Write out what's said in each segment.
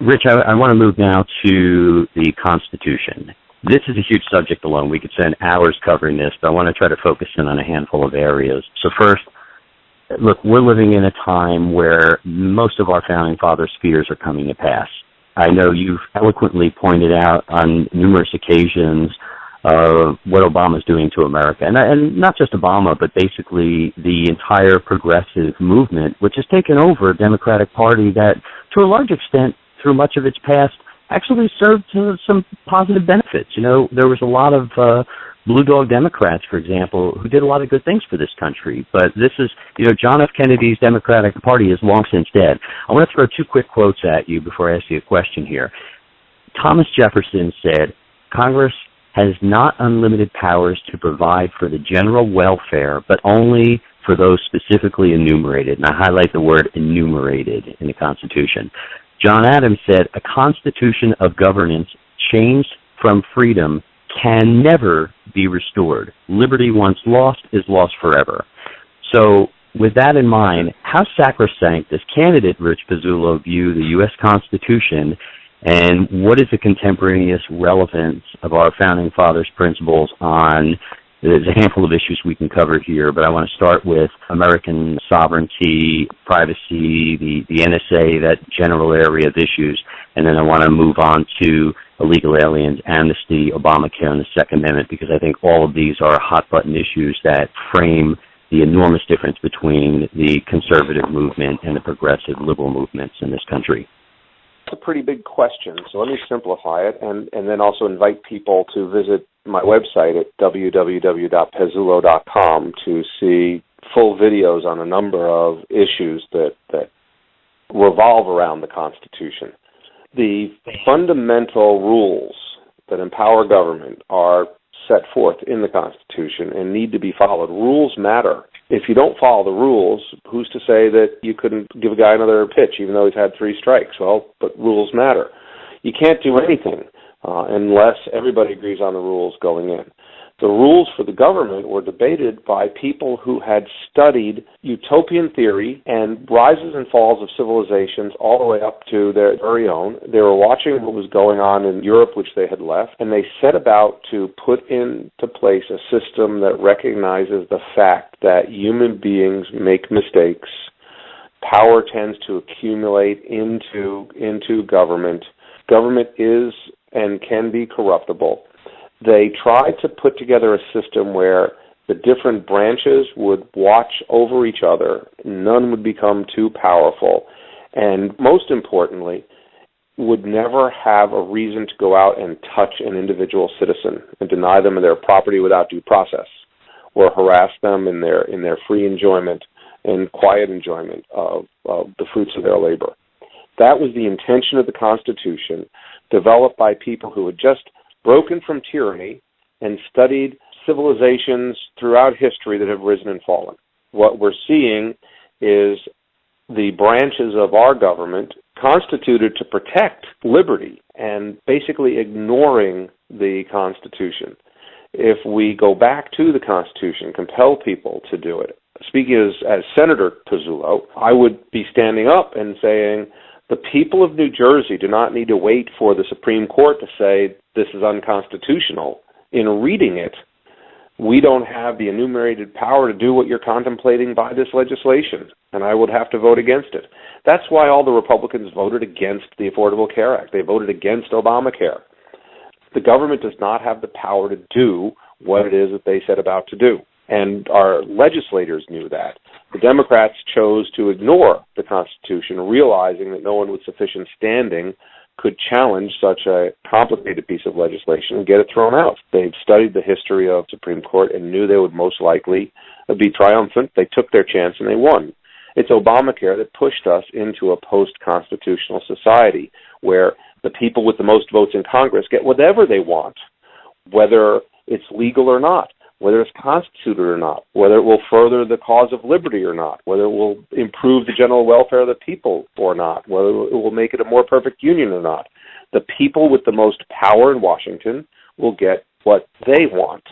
Rich, I want to move now to the Constitution. This is a huge subject alone. We could spend hours covering this, but I want to try to focus in on a handful of areas. So first, look, we're living in a time where most of our founding fathers' fears are coming to pass. I know you've eloquently pointed out on numerous occasions what Obama's doing to America. And not just Obama, but basically the entire progressive movement, which has taken over a Democratic Party that, to a large extent, through much of its past, actually served some positive benefits. You know, there was a lot of Blue Dog Democrats, for example, who did a lot of good things for this country. But this is, you know, John F. Kennedy's Democratic Party is long since dead. I want to throw two quick quotes at you before I ask you a question here. Thomas Jefferson said, "Congress has not unlimited powers to provide for the general welfare, but only for those specifically enumerated." And I highlight the word enumerated in the Constitution. John Adams said, "A constitution of governance changed from freedom can never be restored. Liberty once lost is lost forever." So with that in mind, how sacrosanct does candidate Rich Pezzullo view the U.S. Constitution, and what is the contemporaneous relevance of our Founding Fathers' principles on, there's a handful of issues we can cover here, but I want to start with American sovereignty, privacy, the NSA, that general area of issues, and then I want to move on to illegal aliens, amnesty, Obamacare, and the Second Amendment, because I think all of these are hot-button issues that frame the enormous difference between the conservative movement and the progressive liberal movements in this country. It's a pretty big question, so let me simplify it and then also invite people to visit my website at www.pezzullo.com to see full videos on a number of issues that revolve around the Constitution. The fundamental rules that empower government are set forth in the Constitution and need to be followed. Rules matter. If you don't follow the rules, who's to say that you couldn't give a guy another pitch even though he's had 3 strikes? Well, but rules matter. You can't do anything unless everybody agrees on the rules going in. The rules for the government were debated by people who had studied utopian theory and rises and falls of civilizations all the way up to their very own. They were watching what was going on in Europe, which they had left, and they set about to put into place a system that recognizes the fact that human beings make mistakes. Power tends to accumulate into government. Government is and can be corruptible. They tried to put together a system where the different branches would watch over each other, none would become too powerful, and most importantly, would never have a reason to go out and touch an individual citizen and deny them of their property without due process, or harass them in their free enjoyment and quiet enjoyment of the fruits of their labor. That was the intention of the Constitution, developed by people who had just broken from tyranny and studied civilizations throughout history that have risen and fallen. What we're seeing is the branches of our government constituted to protect liberty and basically ignoring the Constitution. If we go back to the Constitution, compel people to do it, speaking as Senator Pezzullo, I would be standing up and saying, the people of New Jersey do not need to wait for the Supreme Court to say this is unconstitutional. In reading it, we don't have the enumerated power to do what you're contemplating by this legislation, and I would have to vote against it. That's why all the Republicans voted against the Affordable Care Act. They voted against Obamacare. The government does not have the power to do what it is that they set about to do, and our legislators knew that. The Democrats chose to ignore the Constitution, realizing that no one with sufficient standing could challenge such a complicated piece of legislation and get it thrown out. They've studied the history of the Supreme Court and knew they would most likely be triumphant. They took their chance and they won. It's Obamacare that pushed us into a post-constitutional society where the people with the most votes in Congress get whatever they want, whether it's legal or not, whether it's constituted or not, whether it will further the cause of liberty or not, whether it will improve the general welfare of the people or not, whether it will make it a more perfect union or not. The people with the most power in Washington will get what they want.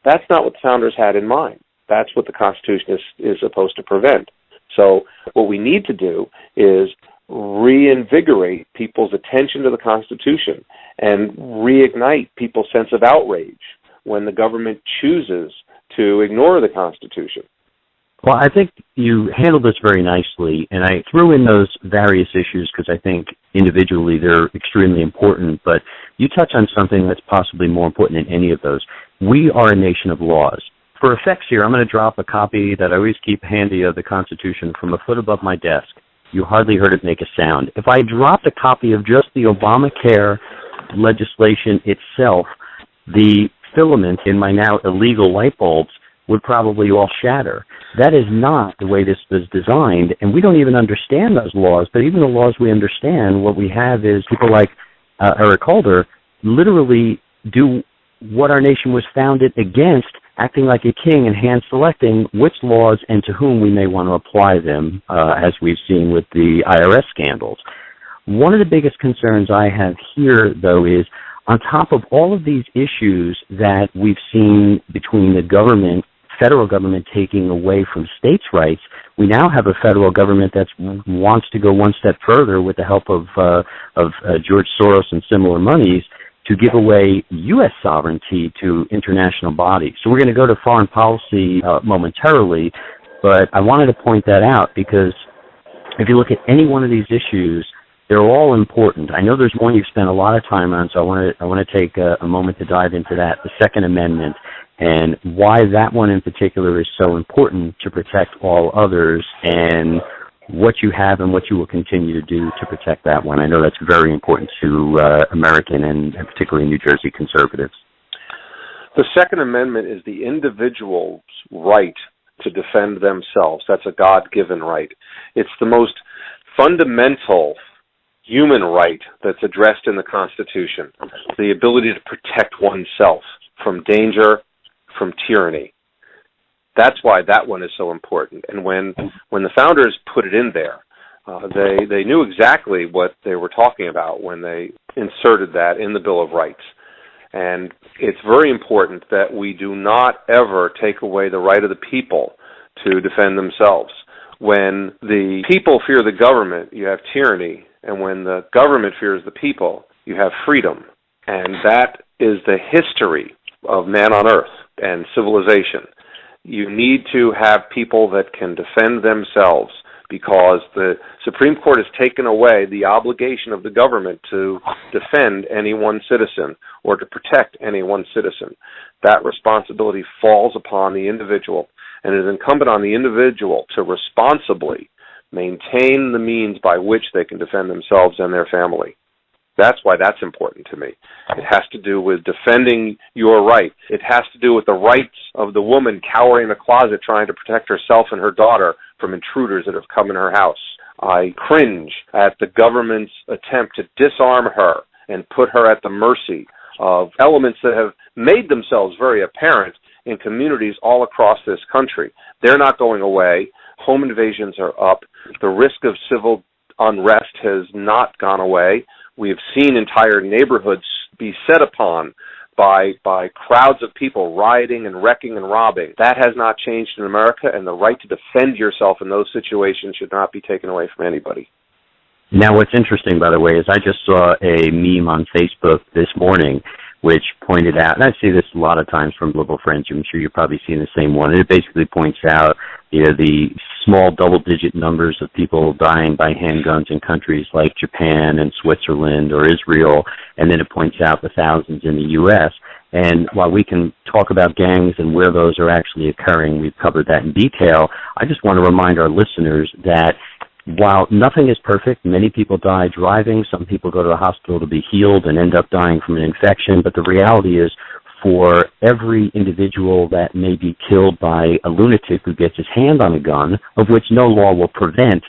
That's not what the founders had in mind. That's what the Constitution is supposed to prevent. So what we need to do is reinvigorate people's attention to the Constitution and reignite people's sense of outrage when the government chooses to ignore the Constitution. Well, I think you handled this very nicely, and I threw in those various issues because I think individually they're extremely important, but you touch on something that's possibly more important than any of those. We are a nation of laws. For effects here, I'm going to drop a copy that I always keep handy of the Constitution from a foot above my desk. You hardly heard it make a sound. If I dropped a copy of just the Obamacare legislation itself, the filament in my now illegal light bulbs would probably all shatter. That is not the way this was designed, and we don't even understand those laws, but even the laws we understand, what we have is people like Eric Holder literally do what our nation was founded against, acting like a king and hand-selecting which laws and to whom we may want to apply them, as we've seen with the IRS scandals. One of the biggest concerns I have here, though, is on top of all of these issues that we've seen between the government, federal government taking away from states' rights, we now have a federal government that wants to go one step further with the help of George Soros and similar monies to give away U.S. sovereignty to international bodies. So we're going to go to foreign policy momentarily, but I wanted to point that out because if you look at any one of these issues, they're all important. I know there's one you've spent a lot of time on, so I want to take a moment to dive into that, the Second Amendment, and why that one in particular is so important to protect all others, and what you have and what you will continue to do to protect that one. I know that's very important to American and particularly New Jersey conservatives. The Second Amendment is the individual's right to defend themselves. That's a God-given right. It's the most fundamental human right that's addressed in the Constitution, the ability to protect oneself from danger, from tyranny. That's why that one is so important. And when the founders put it in there, they knew exactly what they were talking about when they inserted that in the Bill of Rights. And it's very important that we do not ever take away the right of the people to defend themselves. When the people fear the government, you have tyranny. And when the government fears the people, you have freedom. And that is the history of man on earth and civilization. You need to have people that can defend themselves because the Supreme Court has taken away the obligation of the government to defend any one citizen or to protect any one citizen. That responsibility falls upon the individual, and it is incumbent on the individual to responsibly maintain the means by which they can defend themselves and their family. That's why that's important to me. It has to do with defending your right. It has to do with the rights of the woman cowering in a closet trying to protect herself and her daughter from intruders that have come in her house. I cringe at the government's attempt to disarm her and put her at the mercy of elements that have made themselves very apparent in communities all across this country. They're not going away. Home invasions are up. The risk of civil unrest has not gone away. We have seen entire neighborhoods be set upon by crowds of people rioting and wrecking and robbing. That has not changed in America, and the right to defend yourself in those situations should not be taken away from anybody. Now, what's interesting, by the way, is I just saw a meme on Facebook this morning which pointed out, and I see this a lot of times from liberal friends, I'm sure you're probably seeing the same one, and it basically points out, the small double-digit numbers of people dying by handguns in countries like Japan and Switzerland or Israel, and then it points out the thousands in the U.S., and while we can talk about gangs and where those are actually occurring, we've covered that in detail, I just want to remind our listeners that while nothing is perfect, many people die driving, some people go to the hospital to be healed and end up dying from an infection, but the reality is for every individual that may be killed by a lunatic who gets his hand on a gun, of which no law will prevent,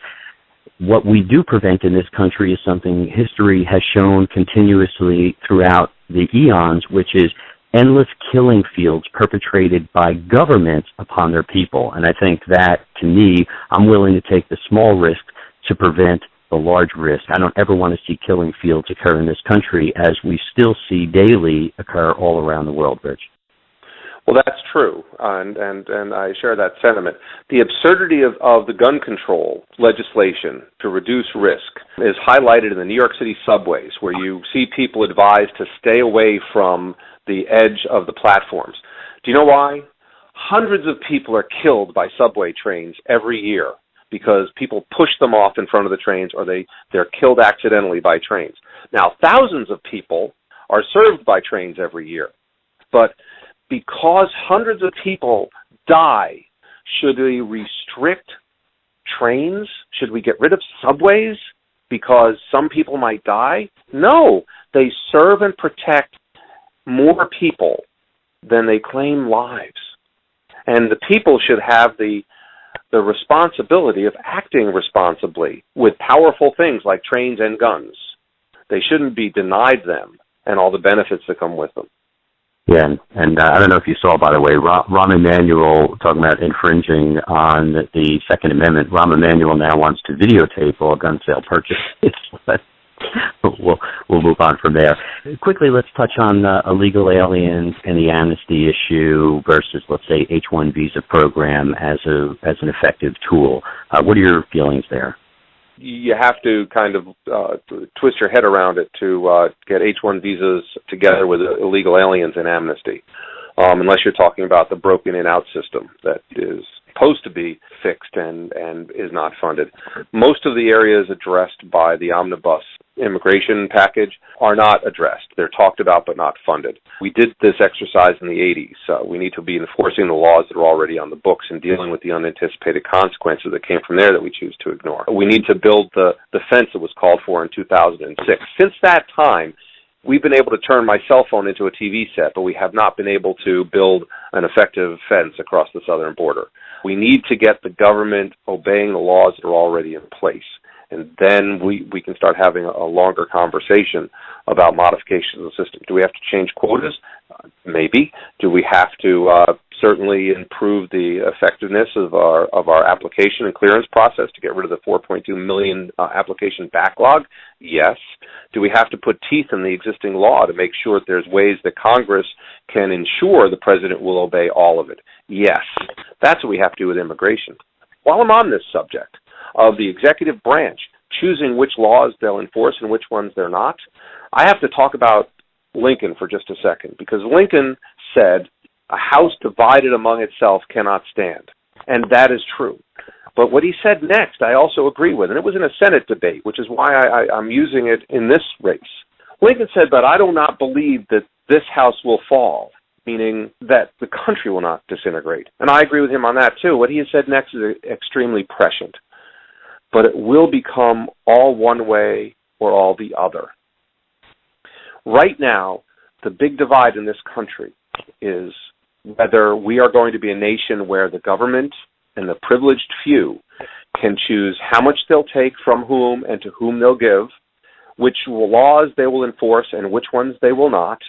what we do prevent in this country is something history has shown continuously throughout the eons, which is endless killing fields perpetrated by governments upon their people. And I think that, to me, I'm willing to take the small risk to prevent the large risk. I don't ever want to see killing fields occur in this country, as we still see daily occur all around the world, Rich. Well, that's true, and I share that sentiment. The absurdity of the gun control legislation to reduce risk is highlighted in the New York City subways, where you see people advised to stay away from the edge of the platforms. Do you know why? Hundreds of people are killed by subway trains every year because people push them off in front of the trains, or they're killed accidentally by trains. Now, thousands of people are served by trains every year, but because hundreds of people die, should we restrict trains? Should we get rid of subways because some people might die? No, they serve and protect more people than they claim lives. And the people should have the responsibility of acting responsibly with powerful things like trains and guns. They shouldn't be denied them and all the benefits that come with them. Yeah, and I don't know if you saw, by the way, Rahm Emanuel talking about infringing on the Second Amendment. Rahm Emanuel now wants to videotape all gun sale purchases. But we'll move on from there. Quickly, let's touch on illegal aliens and the amnesty issue versus, let's say, H-1 visa program as an effective tool. What are your feelings there? You have to kind of twist your head around it to get H-1 visas together with illegal aliens and amnesty, unless you're talking about the broken in-out system that is supposed to be fixed and is not funded. Most of the areas addressed by the omnibus immigration package are not addressed. They're talked about but not funded. We did this exercise in the 80s. We need to be enforcing the laws that are already on the books and dealing with the unanticipated consequences that came from there that we choose to ignore. We need to build the fence that was called for in 2006. Since that time, we've been able to turn my cell phone into a TV set, but we have not been able to build an effective fence across the southern border. We need to get the government obeying the laws that are already in place. And then we can start having a longer conversation about modifications of the system. Do we have to change quotas? Maybe. Do we have to certainly improve the effectiveness of our application and clearance process to get rid of the 4.2 million application backlog? Yes. Do we have to put teeth in the existing law to make sure that there's ways that Congress can ensure the president will obey all of it? Yes. That's what we have to do with immigration. While I'm on this subject of the executive branch choosing which laws they'll enforce and which ones they're not, I have to talk about Lincoln for just a second, because Lincoln said, a house divided among itself cannot stand. And that is true. But what he said next, I also agree with, and it was in a Senate debate, which is why I'm using it in this race. Lincoln said, but I do not believe that this house will fall, meaning that the country will not disintegrate. And I agree with him on that, too. What he has said next is extremely prescient. But it will become all one way or all the other. Right now, the big divide in this country is whether we are going to be a nation where the government and the privileged few can choose how much they'll take from whom and to whom they'll give, which laws they will enforce and which ones they will not,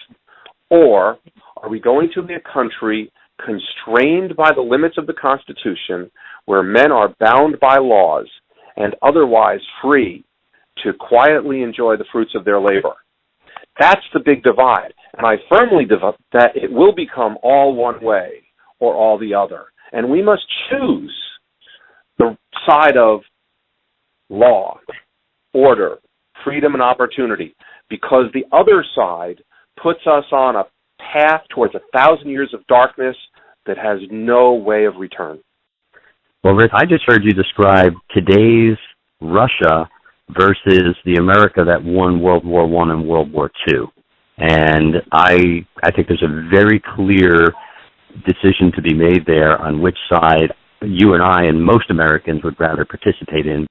or are we going to be a country constrained by the limits of the Constitution where men are bound by laws and otherwise free to quietly enjoy the fruits of their labor? That's the big divide. And I firmly that it will become all one way or all the other. And we must choose the side of law, order, freedom, and opportunity, because the other side puts us on a path towards 1,000 years of darkness that has no way of return. Well, Rick, I just heard you describe today's Russia versus the America that won World War I and World War II. And I think there's a very clear decision to be made there on which side you and I and most Americans would rather participate in.